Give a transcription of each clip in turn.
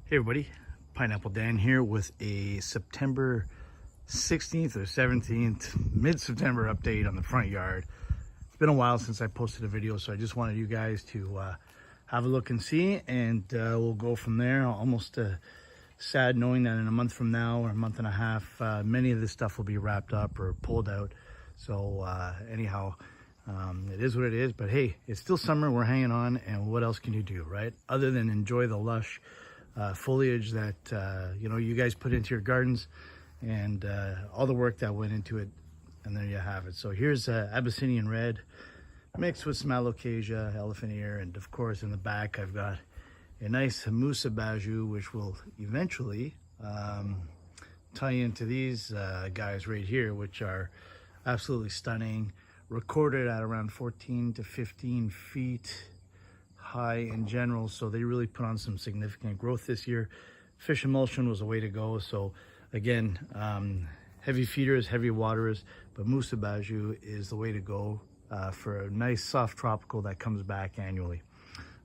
Hey everybody, Pineapple Dan here with a September 16th or 17th, mid-September update on the front yard. It's been a while since I posted a video, so I just wanted you guys to have a look and see, and we'll go from there. Almost sad knowing that in a month from now or a month and a half, many of this stuff will be wrapped up or pulled out. So anyhow, it is what it is, but hey, it's still summer, we're hanging on, and what else can you do, right? Other than enjoy the lush foliage that you guys put into your gardens and all the work that went into it, and there you have it. So here's Abyssinian red mixed with some alocasia, elephant ear, and of course in the back I've got a nice Musa baju, which will eventually tie into these guys right here, which are absolutely stunning, recorded at around 14 to 15 feet high in general, so they really put on some significant growth this year. Fish emulsion was a way to go. So again, heavy feeders, heavy waterers, but Musa baju is the way to go for a nice soft tropical that comes back annually.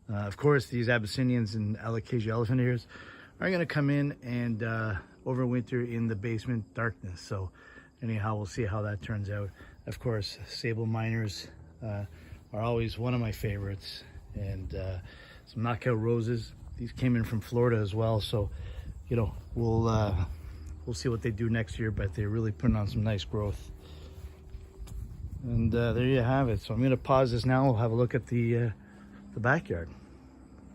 Of course, these Abyssinians and alocasia elephant ears are going to come in and overwinter in the basement darkness. So anyhow, we'll see how that turns out. Of course, sable miners are always one of my favorites. And some knockout roses. These came in from Florida as well, so we'll see what they do next year, but they're really putting on some nice growth. And there you have it. So I'm going to pause this now. We'll have a look at the backyard.